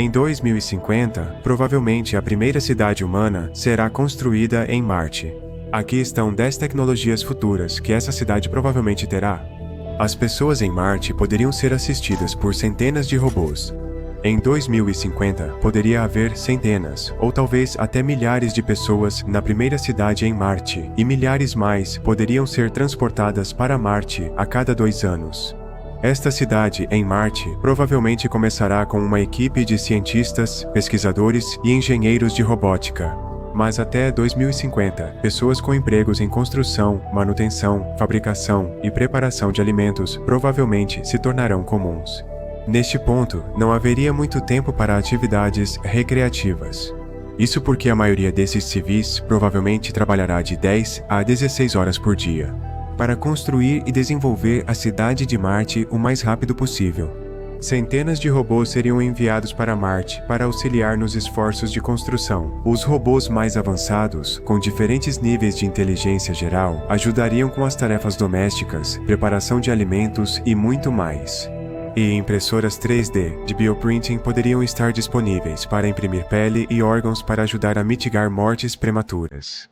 Em 2050, provavelmente a primeira cidade humana será construída em Marte. Aqui estão 10 tecnologias futuras que essa cidade provavelmente terá. As pessoas em Marte poderiam ser assistidas por centenas de robôs. Em 2050, poderia haver centenas, ou talvez até milhares de pessoas na primeira cidade em Marte, e milhares mais poderiam ser transportadas para Marte a cada 2 anos. Esta cidade em Marte provavelmente começará com uma equipe de cientistas, pesquisadores e engenheiros de robótica. Mas até 2050, pessoas com empregos em construção, manutenção, fabricação e preparação de alimentos provavelmente se tornarão comuns. Neste ponto, não haveria muito tempo para atividades recreativas. Isso porque a maioria desses civis provavelmente trabalhará de 10 a 16 horas por dia, para construir e desenvolver a cidade de Marte o mais rápido possível. Centenas de robôs seriam enviados para Marte para auxiliar nos esforços de construção. Os robôs mais avançados, com diferentes níveis de inteligência geral, ajudariam com as tarefas domésticas, preparação de alimentos e muito mais. E impressoras 3D de bioprinting poderiam estar disponíveis para imprimir pele e órgãos para ajudar a mitigar mortes prematuras.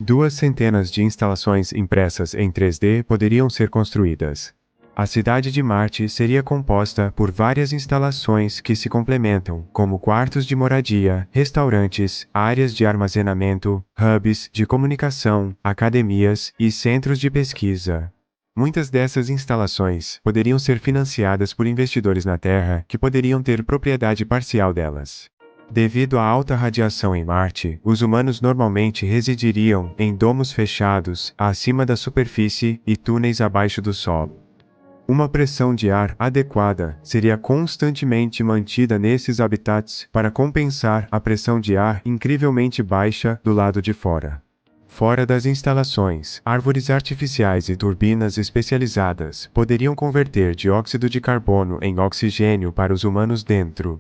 2 centenas de instalações impressas em 3D poderiam ser construídas. A cidade de Marte seria composta por várias instalações que se complementam, como quartos de moradia, restaurantes, áreas de armazenamento, hubs de comunicação, academias e centros de pesquisa. Muitas dessas instalações poderiam ser financiadas por investidores na Terra que poderiam ter propriedade parcial delas. Devido à alta radiação em Marte, os humanos normalmente residiriam em domos fechados acima da superfície e túneis abaixo do solo. Uma pressão de ar adequada seria constantemente mantida nesses habitats para compensar a pressão de ar incrivelmente baixa do lado de fora. Fora das instalações, árvores artificiais e turbinas especializadas poderiam converter dióxido de carbono em oxigênio para os humanos dentro.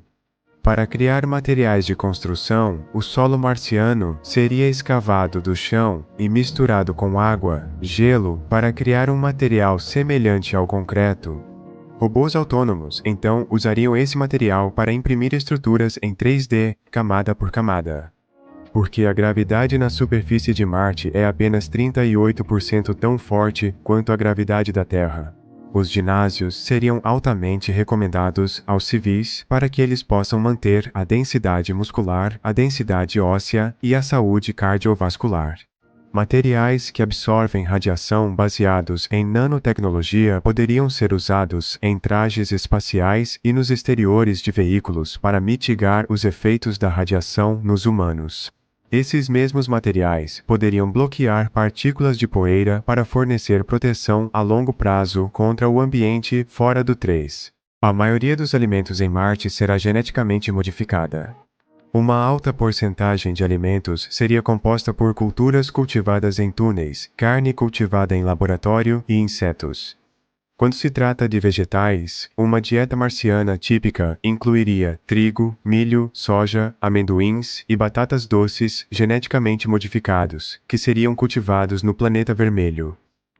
Para criar materiais de construção, o solo marciano seria escavado do chão e misturado com água, gelo, para criar um material semelhante ao concreto. Robôs autônomos, então, usariam esse material para imprimir estruturas em 3D, camada por camada. Porque a gravidade na superfície de Marte é apenas 38% tão forte quanto a gravidade da Terra. Os ginásios seriam altamente recomendados aos civis para que eles possam manter a densidade muscular, a densidade óssea e a saúde cardiovascular. Materiais que absorvem radiação baseados em nanotecnologia poderiam ser usados em trajes espaciais e nos exteriores de veículos para mitigar os efeitos da radiação nos humanos. Esses mesmos materiais poderiam bloquear partículas de poeira para fornecer proteção a longo prazo contra o ambiente fora do 3. A maioria dos alimentos em Marte será geneticamente modificada. Uma alta porcentagem de alimentos seria composta por culturas cultivadas em túneis, carne cultivada em laboratório e insetos. Quando se trata de vegetais, uma dieta marciana típica incluiria trigo, milho, soja, amendoins e batatas doces geneticamente modificados, que seriam cultivados no planeta vermelho.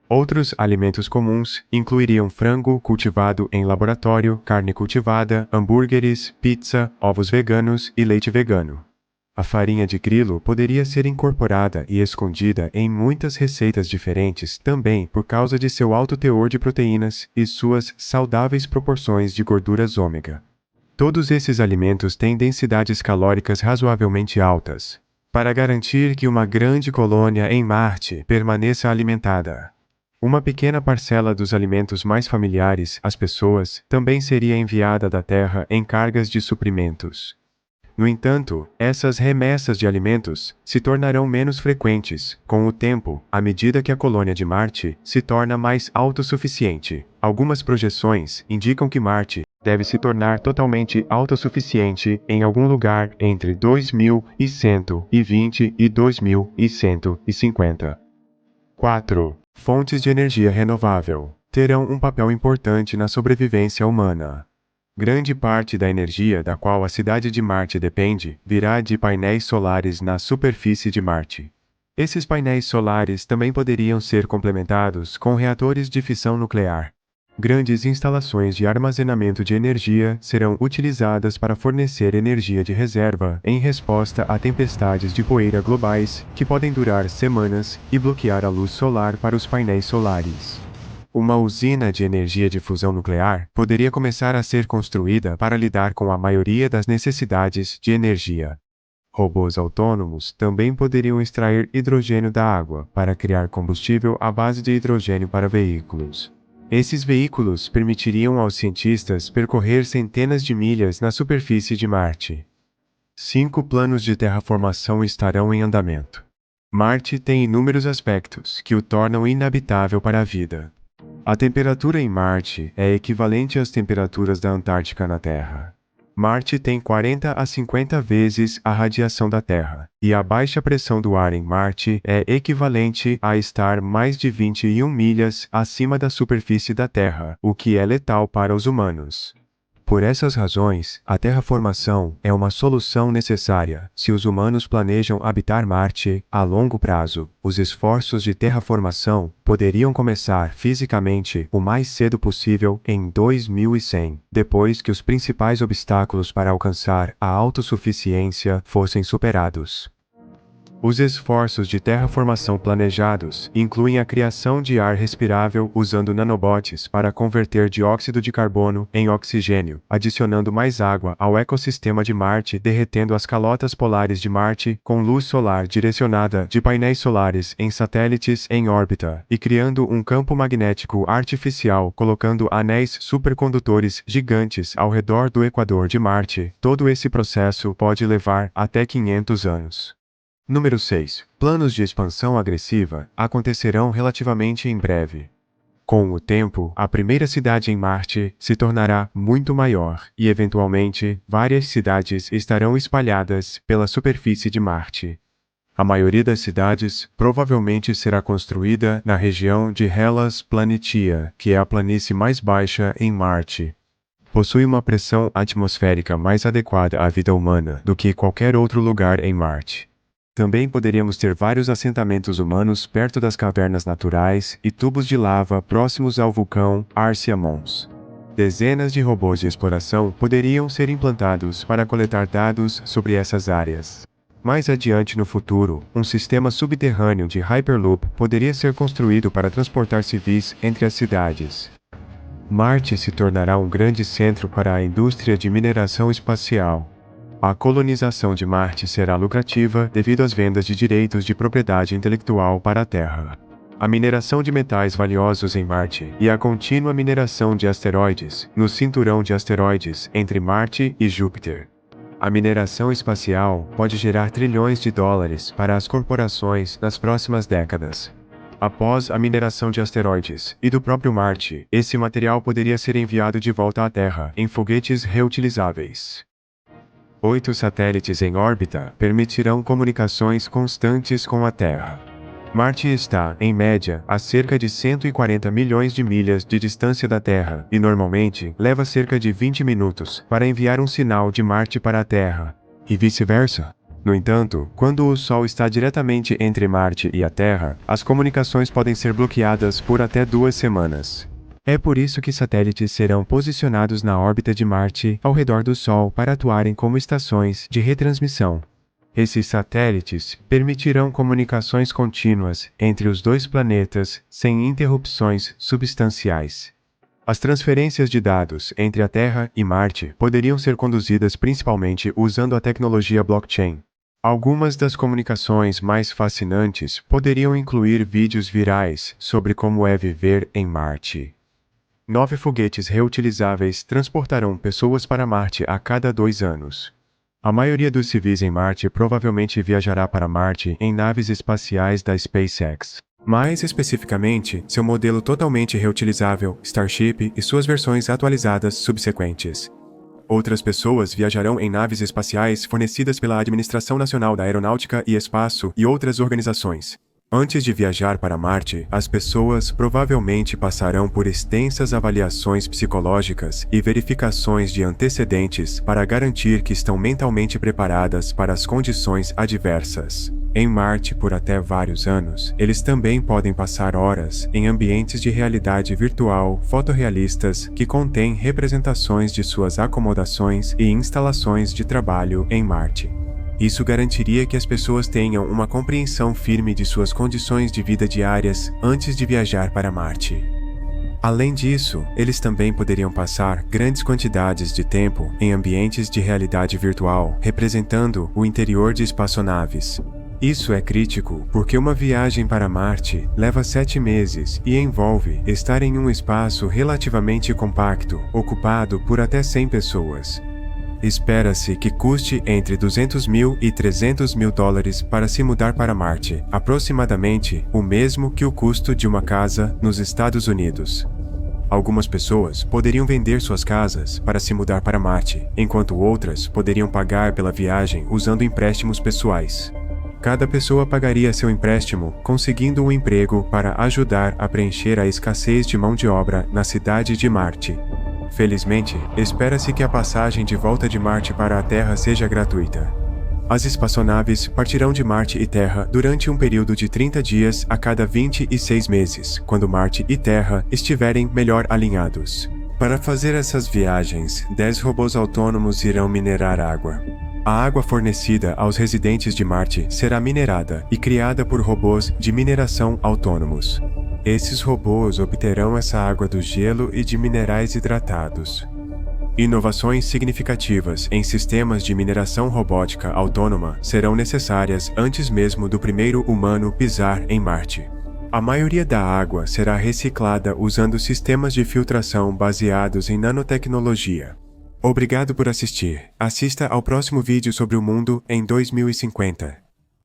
Outros alimentos comuns incluiriam frango cultivado em laboratório, carne cultivada, hambúrgueres, pizza, ovos veganos e leite vegano. A farinha de grilo poderia ser incorporada e escondida em muitas receitas diferentes também por causa de seu alto teor de proteínas e suas saudáveis proporções de gorduras ômega. Todos esses alimentos têm densidades calóricas razoavelmente altas, para garantir que uma grande colônia em Marte permaneça alimentada. Uma pequena parcela dos alimentos mais familiares às pessoas também seria enviada da Terra em cargas de suprimentos. No entanto, essas remessas de alimentos se tornarão menos frequentes com o tempo, à medida que a colônia de Marte se torna mais autossuficiente. Algumas projeções indicam que Marte deve se tornar totalmente autossuficiente em algum lugar entre 2120 e 2150. 4. Fontes de energia renovável terão um papel importante na sobrevivência humana. Grande parte da energia da qual a cidade de Marte depende virá de painéis solares na superfície de Marte. Esses painéis solares também poderiam ser complementados com reatores de fissão nuclear. Grandes instalações de armazenamento de energia serão utilizadas para fornecer energia de reserva em resposta a tempestades de poeira globais que podem durar semanas e bloquear a luz solar para os painéis solares. Uma usina de energia de fusão nuclear poderia começar a ser construída para lidar com a maioria das necessidades de energia. Robôs autônomos também poderiam extrair hidrogênio da água para criar combustível à base de hidrogênio para veículos. Esses veículos permitiriam aos cientistas percorrer centenas de milhas na superfície de Marte. 5 planos de terraformação estarão em andamento. Marte tem inúmeros aspectos que o tornam inabitável para a vida. A temperatura em Marte é equivalente às temperaturas da Antártica na Terra. Marte tem 40 a 50 vezes a radiação da Terra, e a baixa pressão do ar em Marte é equivalente a estar mais de 21 milhas acima da superfície da Terra, o que é letal para os humanos. Por essas razões, a terraformação é uma solução necessária se os humanos planejam habitar Marte a longo prazo. Os esforços de terraformação poderiam começar fisicamente o mais cedo possível em 2100, depois que os principais obstáculos para alcançar a autossuficiência fossem superados. Os esforços de terraformação planejados incluem a criação de ar respirável usando nanobots para converter dióxido de carbono em oxigênio, adicionando mais água ao ecossistema de Marte, derretendo as calotas polares de Marte com luz solar direcionada de painéis solares em satélites em órbita, e criando um campo magnético artificial colocando anéis supercondutores gigantes ao redor do equador de Marte. Todo esse processo pode levar até 500 anos. Número 6. Planos de expansão agressiva acontecerão relativamente em breve. Com o tempo, a primeira cidade em Marte se tornará muito maior e, eventualmente, várias cidades estarão espalhadas pela superfície de Marte. A maioria das cidades provavelmente será construída na região de Hellas Planitia, que é a planície mais baixa em Marte. Possui uma pressão atmosférica mais adequada à vida humana do que qualquer outro lugar em Marte. Também poderíamos ter vários assentamentos humanos perto das cavernas naturais e tubos de lava próximos ao vulcão Arsia Mons. Dezenas de robôs de exploração poderiam ser implantados para coletar dados sobre essas áreas. Mais adiante no futuro, um sistema subterrâneo de Hyperloop poderia ser construído para transportar civis entre as cidades. Marte se tornará um grande centro para a indústria de mineração espacial. A colonização de Marte será lucrativa devido às vendas de direitos de propriedade intelectual para a Terra. A mineração de metais valiosos em Marte e a contínua mineração de asteroides no cinturão de asteroides entre Marte e Júpiter. A mineração espacial pode gerar trilhões de dólares para as corporações nas próximas décadas. Após a mineração de asteroides e do próprio Marte, esse material poderia ser enviado de volta à Terra em foguetes reutilizáveis. 8 satélites em órbita permitirão comunicações constantes com a Terra. Marte está, em média, a cerca de 140 milhões de milhas de distância da Terra e normalmente leva cerca de 20 minutos para enviar um sinal de Marte para a Terra, e vice-versa. No entanto, quando o Sol está diretamente entre Marte e a Terra, as comunicações podem ser bloqueadas por até 2 semanas. É por isso que satélites serão posicionados na órbita de Marte ao redor do Sol para atuarem como estações de retransmissão. Esses satélites permitirão comunicações contínuas entre os dois planetas sem interrupções substanciais. As transferências de dados entre a Terra e Marte poderiam ser conduzidas principalmente usando a tecnologia blockchain. Algumas das comunicações mais fascinantes poderiam incluir vídeos virais sobre como é viver em Marte. 9 foguetes reutilizáveis transportarão pessoas para Marte a cada 2 anos. A maioria dos civis em Marte provavelmente viajará para Marte em naves espaciais da SpaceX. Mais especificamente, seu modelo totalmente reutilizável, Starship e suas versões atualizadas subsequentes. Outras pessoas viajarão em naves espaciais fornecidas pela Administração Nacional da Aeronáutica e Espaço e outras organizações. Antes de viajar para Marte, as pessoas provavelmente passarão por extensas avaliações psicológicas e verificações de antecedentes para garantir que estão mentalmente preparadas para as condições adversas. Em Marte por até vários anos, eles também podem passar horas em ambientes de realidade virtual fotorrealistas que contêm representações de suas acomodações e instalações de trabalho em Marte. Isso garantiria que as pessoas tenham uma compreensão firme de suas condições de vida diárias antes de viajar para Marte. Além disso, eles também poderiam passar grandes quantidades de tempo em ambientes de realidade virtual, representando o interior de espaçonaves. Isso é crítico porque uma viagem para Marte leva 7 meses e envolve estar em um espaço relativamente compacto, ocupado por até 100 pessoas. Espera-se que custe entre 200 mil e 300 mil dólares para se mudar para Marte, aproximadamente o mesmo que o custo de uma casa nos Estados Unidos. Algumas pessoas poderiam vender suas casas para se mudar para Marte, enquanto outras poderiam pagar pela viagem usando empréstimos pessoais. Cada pessoa pagaria seu empréstimo conseguindo um emprego para ajudar a preencher a escassez de mão de obra na cidade de Marte. Felizmente, espera-se que a passagem de volta de Marte para a Terra seja gratuita. As espaçonaves partirão de Marte e Terra durante um período de 30 dias a cada 26 meses, quando Marte e Terra estiverem melhor alinhados. Para fazer essas viagens, 10 robôs autônomos irão minerar água. A água fornecida aos residentes de Marte será minerada e criada por robôs de mineração autônomos. Esses robôs obterão essa água do gelo e de minerais hidratados. Inovações significativas em sistemas de mineração robótica autônoma serão necessárias antes mesmo do primeiro humano pisar em Marte. A maioria da água será reciclada usando sistemas de filtração baseados em nanotecnologia. Obrigado por assistir. Assista ao próximo vídeo sobre o mundo em 2050.